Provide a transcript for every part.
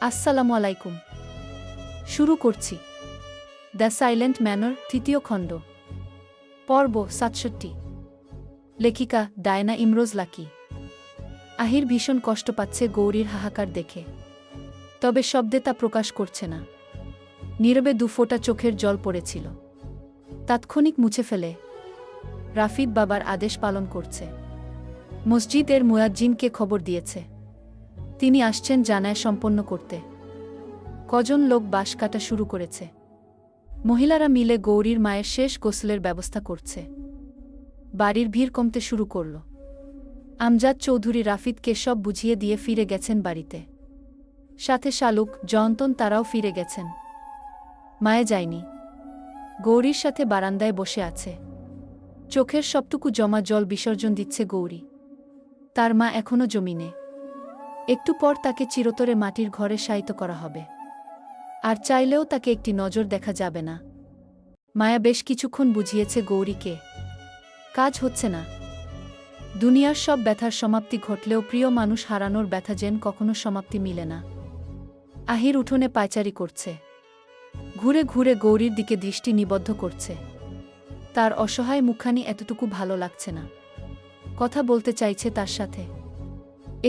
আসসালামু আলাইকুম। শুরু করছি দ্য সাইলেন্ট ম্যানর তৃতীয় খণ্ড, পর্ব ৬৭। লেখিকা ডায়না ইমরোজ লাকি। আহির ভীষণ কষ্ট পাচ্ছে গৌরীর হাহাকার দেখে, তবে শব্দে তা প্রকাশ করছে না। নীরবে দুফোঁটা চোখের জল পড়েছিল, তাৎক্ষণিক মুছে ফেলে রাফিদ বাবার আদেশ পালন করছে। মসজিদের মুয়াজ্জিনকে খবর দিয়েছে, তিনি আসছেন জানায় সম্পন্ন করতে। কজন লোক বাঁশ কাটা শুরু করেছে। মহিলারা মিলে গৌরীর মায়ের শেষ গোসলের ব্যবস্থা করছে। বাড়ির ভিড় কমতে শুরু করল। আমজাদ চৌধুরী রাফিদকে সব বুঝিয়ে দিয়ে ফিরে গেছেন বাড়িতে। সাথে শালুক, জয়ন্তন তারাও ফিরে গেছেন। মায়ে যায়নি, গৌরীর সাথে বারান্দায় বসে আছে। চোখের সবটুকু জমা জল বিসর্জন দিচ্ছে গৌরী। তার মা এখনও জমিনে। একটু পর তাকে চিরতরে মাটির ঘরে শায়িত করা হবে, আর চাইলেও তাকে একটি নজর দেখা যাবে না। মায়া বেশ কিছুক্ষণ বুঝিয়েছে গৌরীকে, কাজ হচ্ছে না। দুনিয়ার সব ব্যথার সমাপ্তি ঘটলেও প্রিয় মানুষ হারানোর ব্যথা যেন কখনো সমাপ্তি মিলে না। আহির উঠোনে পায়চারি করছে, ঘুরে ঘুরে গৌরীর দিকে দৃষ্টি নিবদ্ধ করছে। তার অসহায় মুখখানি এতটুকু ভালো লাগছে না। কথা বলতে চাইছে তার সাথে।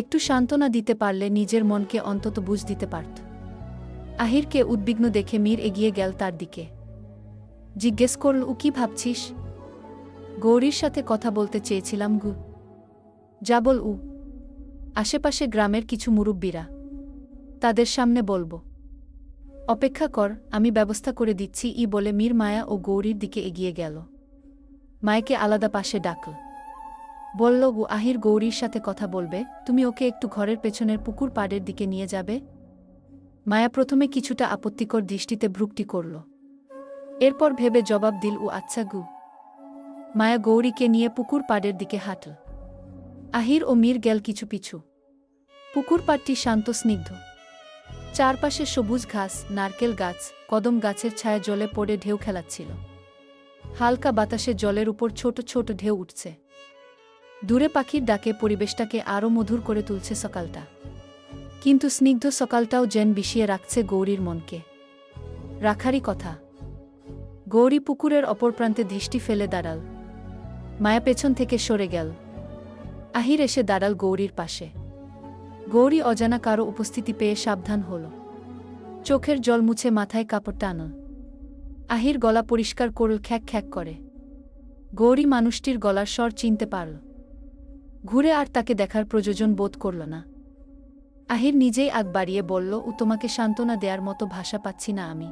একটু সান্ত্বনা দিতে পারলে নিজের মনকে অন্তত বুঝ দিতে পারত। আহিরকে উদ্বিগ্ন দেখে মীর এগিয়ে গেল তার দিকে। জিজ্ঞেস করল, ও কি ভাবছিস? গৌরীর সাথে কথা বলতে চেয়েছিলাম গু। যা বল উ। আশেপাশে গ্রামের কিছু মুরব্বীরা, তাদের সামনে বলবো। অপেক্ষা কর, আমি ব্যবস্থা করে দিচ্ছি ই বলে মীর মায়া ও গৌরীর দিকে এগিয়ে গেল। মায়াকে আলাদা পাশে ডাকল, বলল, ও আহির গৌরীর সাথে কথা বলবে, তুমি ওকে একটু ঘরের পেছনের পুকুর পাড়ের দিকে নিয়ে যাবে। মায়া প্রথমে কিছুটা আপত্তিকর দৃষ্টিতে ভ্রুকুটি করল, এরপর ভেবে জবাব দিল, ও আচ্ছা গু। মায়া গৌরীকে নিয়ে পুকুর পাড়ের দিকে হাঁটল। আহির ও মীর গেল কিছু পিছু। পুকুর পাড়টি শান্ত স্নিগ্ধ, চারপাশে সবুজ ঘাস, নারকেল গাছ, কদম গাছের ছায়া জলে পড়ে ঢেউ খেলাচ্ছিল। হালকা বাতাসে জলের উপর ছোট ছোট ঢেউ উঠছে। দূরে পাখির ডাকে পরিবেশটাকে আরও মধুর করে তুলছে সকালটা। কিন্তু স্নিগ্ধ সকালটাও যেন বিষিয়ে রাখছে গৌরীর মনকে। রাখারই কথা। গৌরী পুকুরের অপর প্রান্তে দৃষ্টি ফেলে দাঁড়াল। মায়া পেছন থেকে সরে গেল। আহির এসে দাঁড়াল গৌরীর পাশে। গৌরী অজানা কারো উপস্থিতি পেয়ে সাবধান হল। চোখের জল মুছে মাথায় কাপড় টানল। আহির গলা পরিষ্কার করল, খ্যাক খ্যাক করে। গৌরী মানুষটির গলার স্বর চিনতে পারল। ঘুরে আর তাকে দেখার প্রয়োজন বোধ করল না। আহির নিজেই আগ বাড়িয়ে বলল, ও তোমাকে সান্ত্বনা দেওয়ার মতো ভাষা পাচ্ছি না আমি।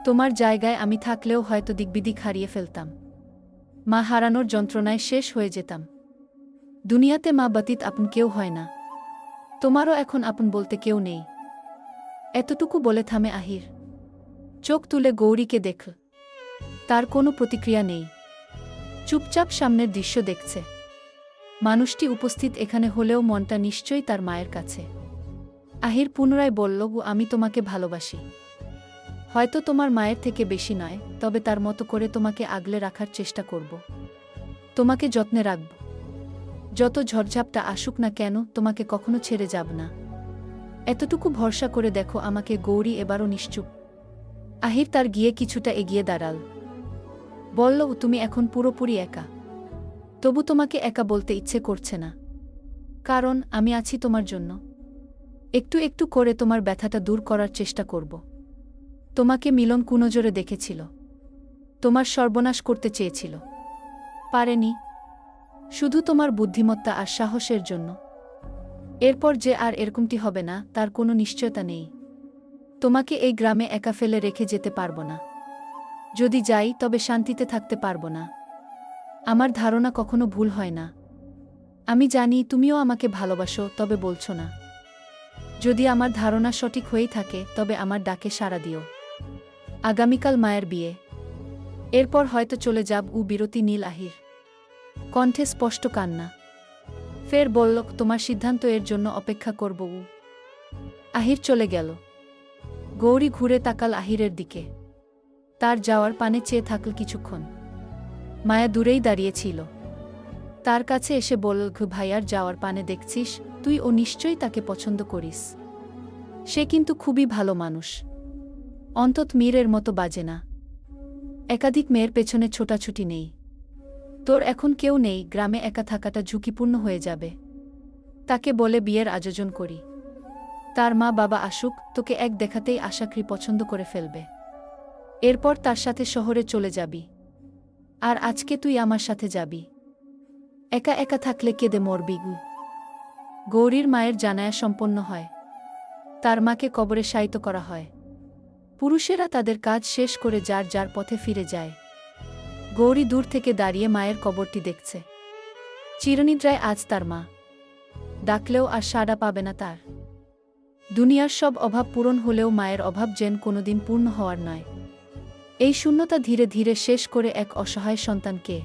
তোমার জায়গায় আমি থাকলেও হয়তো দিকবিদিক হারিয়ে ফেলতাম। মা হারানোর যন্ত্রণায় শেষ হয়ে যেতাম। দুনিয়াতে মা ব্যতীত আপন কেউ হয় না। তোমারও এখন আপন বলতে কেউ নেই। এতটুকু বলে থামে আহির। চোখ তুলে গৌরীকে দেখল। তার কোনো প্রতিক্রিয়া নেই, চুপচাপ সামনের দৃশ্য দেখছে। মানুষটি উপস্থিত এখানে হলেও মনটা নিশ্চয়ই তার মায়ের কাছে। আহির পুনরায় বলল, আমি তোমাকে ভালোবাসি। হয়তো তোমার মায়ের থেকে বেশি নয়, তবে তার মতো করে তোমাকে আগলে রাখার চেষ্টা করব। তোমাকে যত্নে রাখব। যত ঝড়ঝাপটা আসুক না কেন, তোমাকে কখনো ছেড়ে যাব না। এতটুকু ভরসা করে দেখো আমাকে। গৌরী এবারও নিশ্চুপ। আহির তার গিয়ে কিছুটা এগিয়ে দাঁড়াল। বলল, তুমি এখন পুরোপুরি একা। তবু তোমাকে একা বলতে ইচ্ছে করছে না, কারণ আমি আছি তোমার জন্য। একটু একটু করে তোমার ব্যথাটা দূর করার চেষ্টা করব। তোমাকে মিলন কুনজরে দেখেছিল, তোমার সর্বনাশ করতে চেয়েছিল, পারেনি। শুধু তোমার বুদ্ধিমত্তা আর সাহসের জন্য। এরপর যে আর এরকমটি হবে না তার কোনো নিশ্চয়তা নেই। তোমাকে এই গ্রামে একা ফেলে রেখে যেতে পারব না। যদি যাই তবে শান্তিতে থাকতে পারব না। আমার ধারণা কখনো ভুল হয় না। আমি জানি তুমিও আমাকে ভালোবাসো, তবে বলছো না। যদি আমার ধারণা সঠিক হয়েই থাকে তবে আমার ডাকে সাড়া দিও। আগামীকাল মায়ের বিয়ে, এরপর হয়তো চলে যাব। বিরতি নীল আহির কণ্ঠে স্পষ্ট কান্না। ফের বলল, তোমার সিদ্ধান্ত, এর জন্য অপেক্ষা করব। আহির চলে গেল। গৌরী ঘুরে তাকাল আহিরের দিকে। তার যাওয়ার পানে চেয়ে থাকল কিছুক্ষণ। মায়া দূরেই দাঁড়িয়েছিল। তার কাছে এসে বলল, ভাইয়ার যাওয়ার পানে দেখছিস, তুই ও নিশ্চয়ই তাকে পছন্দ করিস। সে কিন্তু খুবই ভালো মানুষ। অন্তত মীরের মতো বাজে না। একাধিক মেয়ের পেছনে ছোটাছুটি নেই। তোর এখন কেউ নেই, গ্রামে একা থাকাটা ঝুঁকিপূর্ণ হয়ে যাবে। তাকে বলে বিয়ের আয়োজন করি। তার মা বাবা আসুক, তোকে এক দেখাতেই আশাকরি পছন্দ করে ফেলবে। এরপর তার সাথে শহরে চলে যাবি। আর আজকে তুই আমার সাথে যাবি। একা একা থাকলে কেঁদে মরবি। গৌরীর মায়ের জানায়া সম্পন্ন হয়। তার মাকে কবরে শায়িত করা হয়। পুরুষেরা তাদের কাজ শেষ করে যার যার পথে ফিরে যায়। গৌরী দূর থেকে দাঁড়িয়ে মায়ের কবরটি দেখছে। চিরনিদ্রায় আজ তার মা। ডাকলেও আর সাড়া পাবে না তার। দুনিয়ার সব অভাব পূরণ হলেও মায়ের অভাব যেন কোনোদিন পূর্ণ হওয়ার নয়। এই শূন্যতা ধীরে ধীরে শেষ করে এক অসহায় সন্তানকে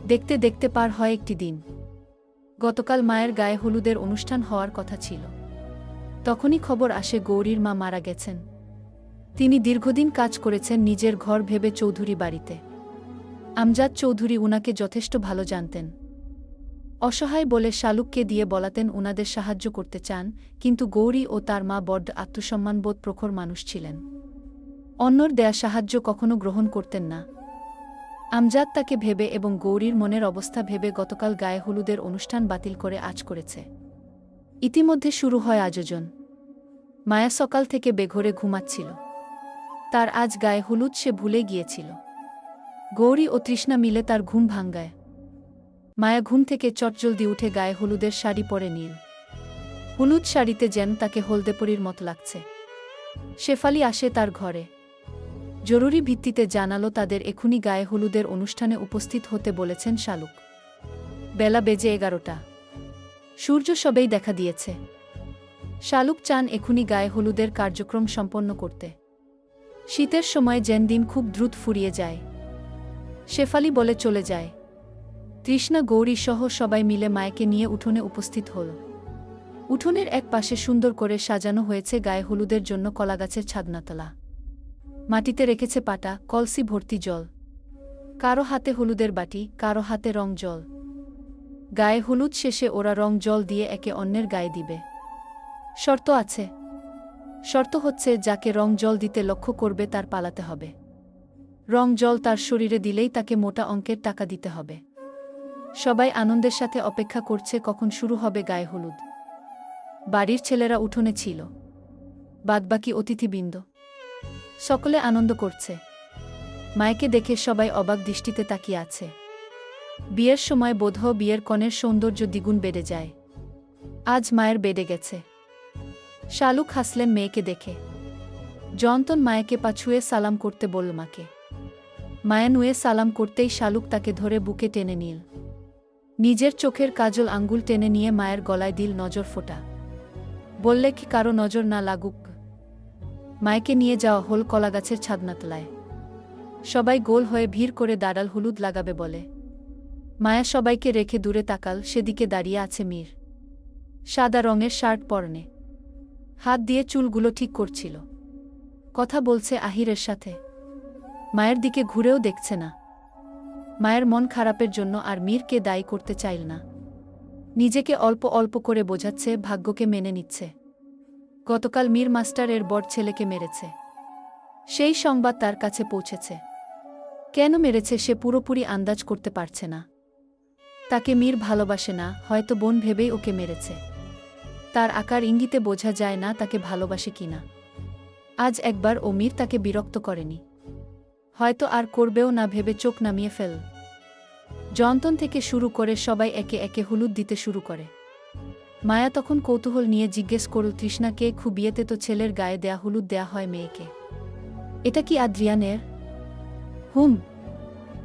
দেখতে দেখতে পার হয় একটি দিন। গতকাল মায়ের গায়ে হলুদের অনুষ্ঠান হওয়ার কথা ছিল। তখনই খবর আসে গৌরীর মা মারা গেছেন। তিনি দীর্ঘদিন কাজ করেছেন নিজের ঘর ভেবে চৌধুরী বাড়িতে। আমজাদ চৌধুরী উনাকে যথেষ্ট ভালো জানতেন। অসহায় বলে শালুককে দিয়ে বলাতেন উনাদের সাহায্য করতে চান, কিন্তু গৌরী ও তার মা বড্ড আত্মসম্মানবোধ প্রখর মানুষ ছিলেন। অন্যর দেয়া সাহায্য কখনো গ্রহণ করতেন না। আমজাদ তাকে ভেবে এবং গৌরীর মনের অবস্থা ভেবে গতকাল গায়ে হলুদের অনুষ্ঠান বাতিল করে আজ করেছে। ইতিমধ্যে শুরু হয় আয়োজন। মায়া সকাল থেকে বেঘরে ঘুমাচ্ছিল। তার আজ গায়ে হলুদ সে ভুলে গিয়েছিল। গৌরী ও তৃষ্ণা মিলে তার ঘুম ভাঙ্গায়। মায়া ঘুম থেকে চটজলদি উঠে গায়ে হলুদের শাড়ি পরে নীল হলুদ শাড়িতে যেন তাকে হলদেপরীর মতো লাগছে। শেফালি আসে তার ঘরে। জরুরি ভিত্তিতে জানালো তাদের এখুনি গায়ে হলুদের অনুষ্ঠানে উপস্থিত হতে বলেছেন শালুক। বেলা বেজে 11টা। সূর্য সবেই দেখা দিয়েছে। শালুক চান এখুনি গায়ে হলুদের কার্যক্রম সম্পন্ন করতে। শীতের সময় যেন দিন খুব দ্রুত ফুরিয়ে যায়। শেফালি বলে চলে যায়। তৃষ্ণা গৌরী সহ সবাই মিলে মায়েকে নিয়ে উঠোনে উপস্থিত হল। উঠোনের এক পাশে সুন্দর করে সাজানো হয়েছে গায়ে হলুদের জন্য কলাগাছের ছাদনাতলা। মাটিতে রেখেছে পাটা, কলসি ভর্তি জল। কারো হাতে হলুদের বাটি, কারো হাতে রং জল। গায়ে হলুদ শেষে ওরা রং জল দিয়ে একে অন্যের গায়ে দিবে। শর্ত আছে। শর্ত হচ্ছে যাকে রং জল দিতে লক্ষ্য করবে তার পালাতে হবে। রং জল তার শরীরে দিলেই তাকে মোটা অঙ্কের টাকা দিতে হবে। সবাই আনন্দের সাথে অপেক্ষা করছে কখন শুরু হবে গায়ে হলুদ। বাড়ির ছেলেরা উঠোনে ছিল। বাদবাকি অতিথিবৃন্দ সকলে আনন্দ করছে। মায়েকে দেখে সবাই অবাক দৃষ্টিতে তাকিয়ে আছে। বিয়ের সময় বোধহয় বিয়ের কনের সৌন্দর্য দ্বিগুণ বেড়ে যায়। আজ মায়ের বেড়ে গেছে। শালুক হাসলেন মেয়েকে দেখে। জয়ন্তন মায়েকে পা ছুঁয়ে সালাম করতে বলল মাকে। মায়া নুয়ে সালাম করতেই শালুক তাকে ধরে বুকে টেনে নিল। নিজের চোখের কাজল আঙ্গুল টেনে নিয়ে মায়ের গলায় দিল নজর ফোঁটা। বললে কি কারো নজর না লাগুক। মায়েকে নিয়ে যাওয়া হল কলাগাছের ছাদনাতলায়। সবাই গোল হয়ে ভিড় করে দাঁড়াল হলুদ লাগাবে বলে। মায়া সবাইকে রেখে দূরে তাকাল। সেদিকে দাঁড়িয়ে আছে মীর। সাদা রঙের শার্ট পরনে। হাত দিয়ে চুলগুলো ঠিক করছিল। কথা বলছে আহিরের সাথে। মায়ের দিকে ঘুরেও দেখছে না। মায়ের মন খারাপের জন্য আর মীরকে দায়ী করতে চাইল না। নিজেকে অল্প অল্প করে বোঝাচ্ছে ভাগ্যকে মেনে নিচ্ছে। গতকাল মীর মাস্টারের বড় ছেলেকে মেরেছে। সেই সংবাদ তার কাছে পৌঁছেছে। কেন মেরেছে সে পুরোপুরি আন্দাজ করতে পারছে না। তাকে মীর ভালোবাসে না, হয়তো বোন ভেবেই ওকে মেরেছে। তার আকার ইঙ্গিতে বোঝা যায় না তাকে ভালোবাসে কিনা। আজ একবার ও মীর তাকে বিরক্ত করেনি, হয়তো আর করবেও না ভেবে চোখ নামিয়ে ফেল। জয়ন্তন থেকে শুরু করে সবাই একে একে হলুদ দিতে শুরু করে। মায়া তখন কৌতূহল নিয়ে জিজ্ঞেস করল, তৃষ্ণাকে বিয়েতে তো ছেলের গায়ে দেয়া হলুদ দেয়া হয় মেয়েকে, এটা কি আদ্রিয়ানের? হুম।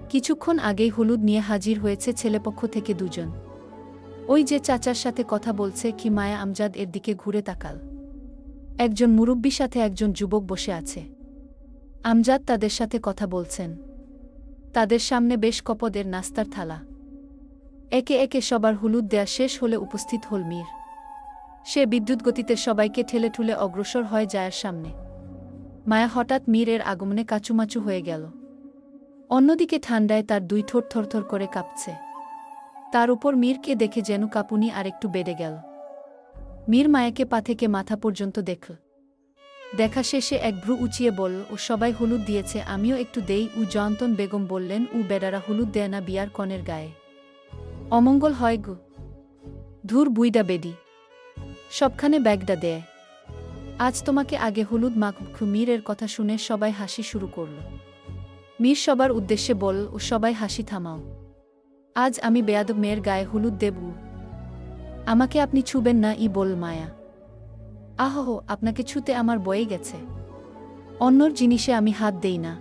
কিছুক্ষণ আগেই হলুদ নিয়ে হাজির হয়েছে ছেলেপক্ষ থেকে দুজন। ওই যে চাচার সাথে কথা বলছে কি মায়া আমজাদ এর দিকে ঘুরে তাকাল। একজন মুরব্বী সাথে একজন যুবক বসে আছে। আমজাদ তাদের সাথে কথা বলছেন। তাদের সামনে বেশ কপদের নাস্তার থালা। একে একে সবার হলুদ দেয়া শেষ হলে উপস্থিত হল মীর। সে বিদ্যুৎ গতিতে সবাইকে ঠেলে ঠুলে অগ্রসর হয় জায়ার সামনে। মায়া হঠাৎ মীরের আগমনে কাচুমাচু হয়ে গেল। অন্যদিকে ঠান্ডায় তার দুই ঠোঁট থরথর করে কাঁপছে। তার উপর মীরকে দেখে যেন কাঁপুনি আর একটু বেড়ে গেল। মীর মায়াকে পা থেকে মাথা পর্যন্ত দেখল। দেখা শেষে এক ভ্রু উঁচিয়ে বলল, ও সবাই হলুদ দিয়েছে, আমিও একটু দেই। জয়ন্তন বেগম বললেন, বেডারা হলুদ দেয় না বিয়ার কনের গায়ে, অমঙ্গল হয় গো। ধুর বুইডা বেডি, সবখানে ব্যাগডা দেয়। আজ তোমাকে আগে হলুদ মাখবো। মীরের কথা শুনে সবাই হাসি শুরু করল। মীর সবার উদ্দেশ্যে বলল, ও সবাই হাসি থামাও, আজ আমি বেয়াদব মেয়ের গায়ে হলুদ দেব। আমাকে আপনি ছুবেন না, বল মায়া। আহহ, আপনাকে ছুতে আমার বয়ে গেছে, অন্যর জিনিসে আমি হাত দেই না,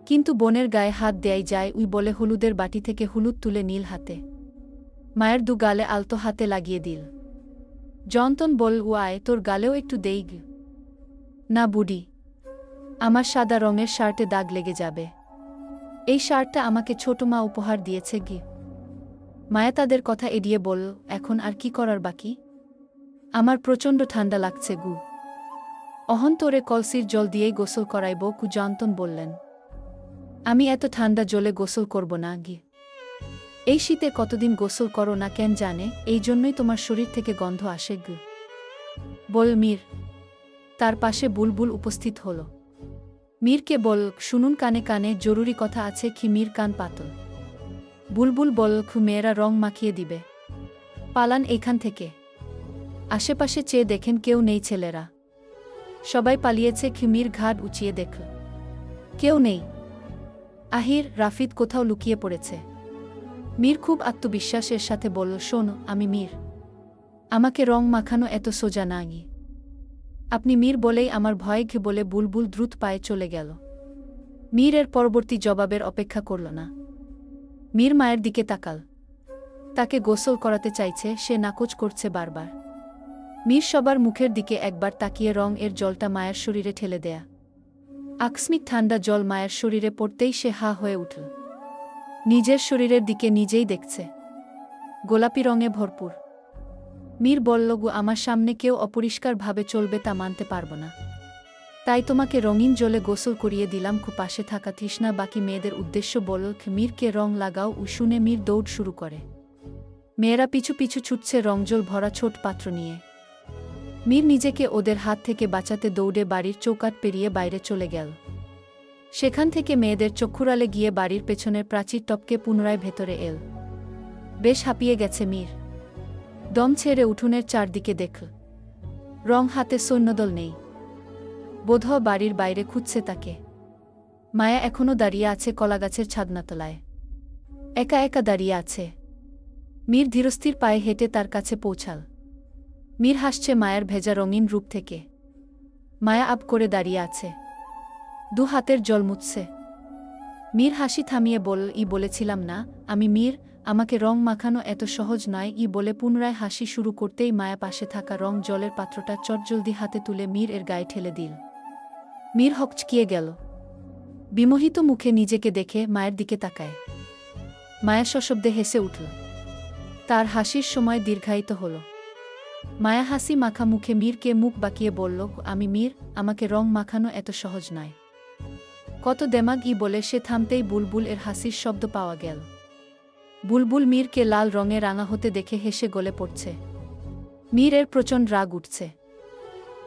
কিন্তু বোনের গায়ে হাত দেয়াই যায়। বলে হলুদের বাটি থেকে হলুদ তুলে নীল হাতে মায়ের দু গালে আলতো হাতে লাগিয়ে দিল। জয়ন্তন বল, আয় তোর গালেও একটু দেই। না বুড়ি, আমার সাদা রঙের শার্টে দাগ লেগে যাবে। এই শার্টটা আমাকে ছোট মা উপহার দিয়েছে গি। মায়া তাদের কথা এড়িয়ে বলল, এখন আর কি করার বাকি? আমার প্রচণ্ড ঠান্ডা লাগছে গু। অহন তোরে কলসির জল দিয়েই গোসল করাইব। জয়ন্তন বললেন, আমি এত ঠান্ডা জলে গোসল করব না গি। এই শীতে কতদিন গোসল করো না কেন জানে, এই জন্যই তোমার শরীর থেকে গন্ধ আসে গু। বল মীর। তার পাশে বুলবুল উপস্থিত হল। মীরকে বল, শুনুন কানে কানে জরুরি কথা আছে। মীর কান পাতল। বুলবুল বল, মেয়েরা রং মাখিয়ে দিবে, পালান এখান থেকে। আশেপাশে চেয়ে দেখেন কেউ নেই ছেলেরা, সবাই পালিয়েছে। মীর ঘাট উঁচিয়ে দেখল, কেউ নেই। আহির, রাফিদ কোথাও লুকিয়ে পড়েছে। মীর খুব আত্মবিশ্বাসের সাথে বলল, শোন, আমি মীর, আমাকে রং মাখানো এত সোজা না গি। আপনি মীর বলেই আমার ভয় বলে বুলবুল দ্রুত পায়ে চলে গেল। মীর এর পরবর্তী জবাবের অপেক্ষা করল না। মীর মায়ের দিকে তাকাল, তাকে গোসল করাতে চাইছে, সে নাকচ করছে বারবার। মীর সবার মুখের দিকে একবার তাকিয়ে রং এর জলটা মায়ের শরীরে ঠেলে দেয়া। আকস্মিক ঠান্ডা জল মায়ের শরীরে পড়তেই সে হা হয়ে উঠল। নিজের শরীরের দিকে নিজেই দেখছে, গোলাপি রঙে ভরপুর। মীর বলল, আমার সামনে কেউ অপরিষ্কারভাবে চলবে তা মানতে পারব না, তাই তোমাকে রঙিন জলে গোসল করিয়ে দিলাম। পাশে থাকা তৃষ্ণা বাকি মেয়েদের উদ্দেশ্য বলল, মীরকে রং লাগাও। শুনে মীর দৌড় শুরু করে। মেয়েরা পিছু পিছু ছুটছে রংজল ভরা ছোট পাত্র নিয়ে। মীর নিজেকে ওদের হাত থেকে বাঁচাতে দৌড়ে বাড়ির চৌকাঠ পেরিয়ে বাইরে চলে গেল। সেখান থেকে মেয়েদের চক্ষুরালে গিয়ে বাড়ির পেছনের প্রাচীর টপকে পুনরায় ভেতরে এল। বেশ হাঁপিয়ে গেছে মীর। দম ছেড়ে উঠোনের চারদিকে দেখল, রং হাতে সৈন্যদল নেই। বোধহয় বাড়ির বাইরে খুঁজছে তাকে। মায়া এখনও দাঁড়িয়ে আছে কলাগাছের ছাদনাতলায়, একা একা দাঁড়িয়ে আছে। মীর ধীরস্থির পায়ে হেঁটে তার কাছে পৌঁছাল। মীর হাসছে মায়ের ভেজা রঙিন রূপ থেকে। মায়া আপ করে দাঁড়িয়ে আছে, দু হাতের জল মুছছে। মীর হাসি থামিয়ে বলল, বলেছিলাম না আমি মীর, আমাকে রং মাখানো এত সহজ নয়। বলে পুনরায় হাসি শুরু করতেই মায়া পাশে থাকা রং জলের পাত্রটা চটজলদি হাতে তুলে মীর এর গায়ে ঠেলে দিল। মীর হকচকিয়ে গেল। বিমোহিত মুখে নিজেকে দেখে মায়ের দিকে তাকায়। মায়া সশব্দে হেসে উঠল। তার হাসির সময় দীর্ঘায়িত হল। মায়া হাসি মাখা মুখে মীরকে মুখ বাঁকিয়ে বলল, আমি মীর, আমাকে রং মাখানো এত সহজ নয়। কত দেমাগ বলে সে থামতেই বুলবুল এর হাসির শব্দ পাওয়া গেল। বুলবুল মীরকে লাল রঙে রাঙা হতে দেখে হেসে গলে পড়ছে। মীর এর প্রচণ্ড রাগ উঠছে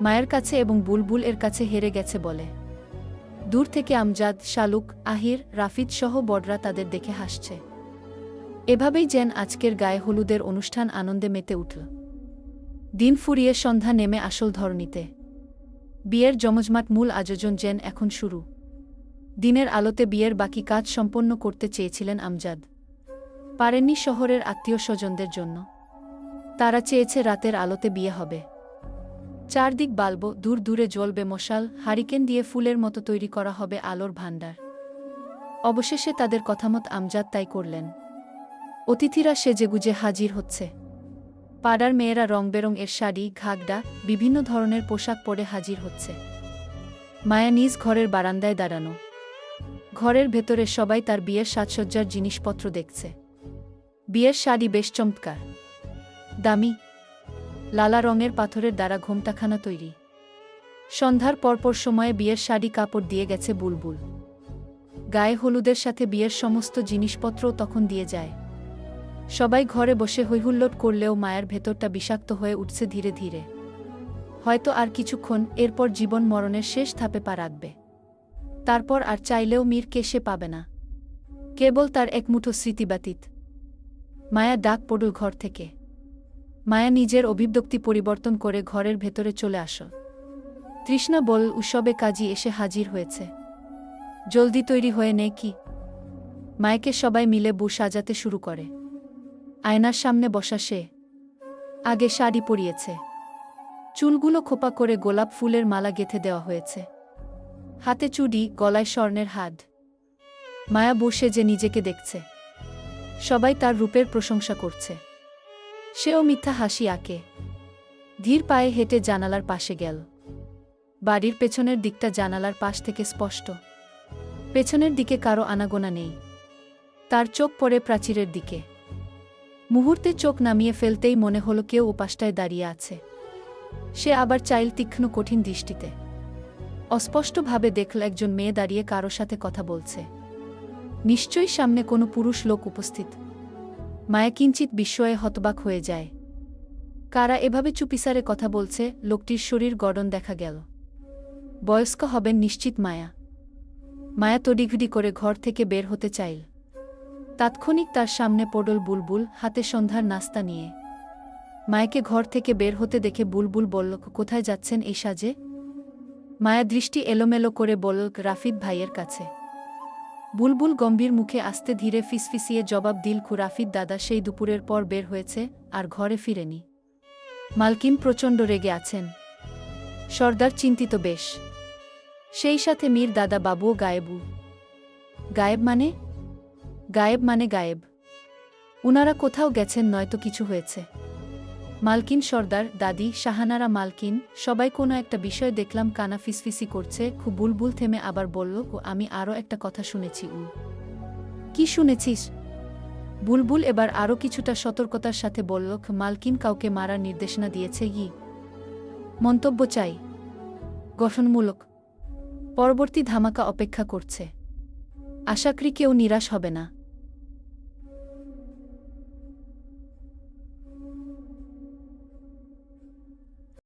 মায়ের কাছে এবং বুলবুল এর কাছে হেরে গেছে বলে। দূর থেকে আমজাদ, শালুক, আহির, রাফিদ সহ বড়রা তাদের দেখে হাসছে। এভাবেই যেন আজকের গায়ে হলুদের অনুষ্ঠান আনন্দে মেতে উঠল। দিন ফুরিয়ে সন্ধ্যা নেমে আসল ধরনীতে। বিয়ের জমজমাট মূল আয়োজন যেন এখন শুরু। দিনের আলোতে বিয়ের বাকি কাজ সম্পন্ন করতে চেয়েছিলেন আমজাদ, পারেননি শহরের আত্মীয় স্বজনদের জন্য। তারা চেয়েছে রাতের আলোতে বিয়ে হবে। চারদিক বাল্ব, দূর দূরে জ্বলবে মশাল, হারিকেন দিয়ে ফুলের মতো তৈরি করা হবে আলোর ভাণ্ডার। অবশেষে তাদের কথামত আমজাদ তাই করলেন। অতিথিরা সেজেগুজে হাজির হচ্ছে। পাড়ার মেয়েরা রংবেরং এর শাড়ি, ঘাগড়া, বিভিন্ন ধরনের পোশাক পরে হাজির হচ্ছে। মায়া নিজ ঘরের বারান্দায় দাঁড়ানো। ঘরের ভেতরে সবাই তার বিয়ের সাজসজ্জার জিনিসপত্র দেখছে। বিয়ের শাড়ি বেশ চমৎকার, দামি, লালা রঙের পাথরের দ্বারা ঘোমটাখানা তৈরি। সন্ধ্যার পরপর সময়ে বিয়ের শাড়ি কাপড় দিয়ে গেছে বুলবুল। গায়ে হলুদের সাথে বিয়ের সমস্ত জিনিসপত্রও তখন দিয়ে যায়। সবাই ঘরে বসে হৈহুল্লোড় করলেও মায়ের ভেতরটা বিষাক্ত হয়ে উঠছে ধীরে ধীরে। হয়তো আর কিছুক্ষণ, এরপর জীবন মরণের শেষ ধাপে পা রাখবে। তারপর আর চাইলেও মীরকে সে পাবে না, কেবল তার একমুঠো স্মৃতি ব্যতীত। মায়া ডাক পড়ল ঘর থেকে। মায়া নিজের অভিব্যক্তি পরিবর্তন করে ঘরের ভেতরে চলে আসো। তৃষ্ণা বল, উৎসবে কাজী এসে হাজির হয়েছে, জলদি তৈরি হয়ে নে কি। মায়াকে সবাই মিলে বউ সাজাতে শুরু করে। আয়নার সামনে বসা সে। আগে শাড়ি পরিয়েছে, চুলগুলো খোপা করে গোলাপ ফুলের মালা গেঁথে দেওয়া হয়েছে, হাতে চুড়ি, গলায় স্বর্ণের হাত। মায়া বসে যে নিজেকে দেখছে, সবাই তার রূপের প্রশংসা করছে। সেও মিথ্যা হাসি আঁকে। ধীর পায়ে হেঁটে জানালার পাশে গেল। বাড়ির পেছনের দিকটা জানালার পাশ থেকে স্পষ্ট। পেছনের দিকে কারো আনাগোনা নেই। তার চোখ পড়ে প্রাচীরের দিকে। মুহূর্তে চোখ নামিয়ে ফেলতেই মনে হলো কেউ ওপাশটায় দাঁড়িয়ে আছে। সে আবার চাইল তীক্ষ্ণ কঠিন দৃষ্টিতে। অস্পষ্টভাবে দেখল একজন মেয়ে দাঁড়িয়ে কারো সাথে কথা বলছে। নিশ্চয়ই সামনে কোনো পুরুষ লোক উপস্থিত। মায়া কিঞ্চিত বিস্ময়ে হতবাক হয়ে যায়। কারা এভাবে চুপিসারে কথা বলছে? লোকটির শরীর গড়ন দেখা গেল। বয়স্ক হবেন নিশ্চিত মায়া। মায়া তড়িঘড়ি করে ঘর থেকে বের হতে চাইল। তাৎক্ষণিক তার সামনে পড়ল বুলবুল, হাতে সন্ধ্যার নাস্তা নিয়ে। মায়াকে ঘর থেকে বের হতে দেখে বুলবুল বলল, কোথায় যাচ্ছেন এই সাজে? মায়া দৃষ্টি এলোমেলো করে বলল, রাফিদ ভাইয়ের কাছে। বুলবুল গম্ভীর মুখে আস্তে ধীরে ফিসফিসিয়ে জবাব দিল, রাফিদ দাদা সেই দুপুরের পর বের হয়েছে, আর ঘরে ফিরেনি। মালকিন প্রচণ্ড রেগে আছেন। সর্দার চিন্তিত বেশ। সেই সাথে মীর দাদা বাবুও গায়েব। গায়েব মানে? গায়েব মানে গায়েব। উনারা কোথাও গেছেন, নয়তো কিছু হয়েছে। মালকিন, সর্দার, দাদি, শাহানারা, মালকিন সবাই কোনো একটা বিষয় দেখলাম কানা ফিসফিসি করছে। খুব বুলবুল থেমে আবার বলল, আমি আরও একটা কথা শুনেছি। কি শুনেছিস? বুলবুল এবার আরও কিছুটা সতর্কতার সাথে বলল, মালকিন কাউকে মারার নির্দেশনা দিয়েছে। মন্তব্য চাই, গঠনমূলক। পরবর্তী ধামাকা অপেক্ষা করছে। আশা করি কেউ নিরাশ হবে না।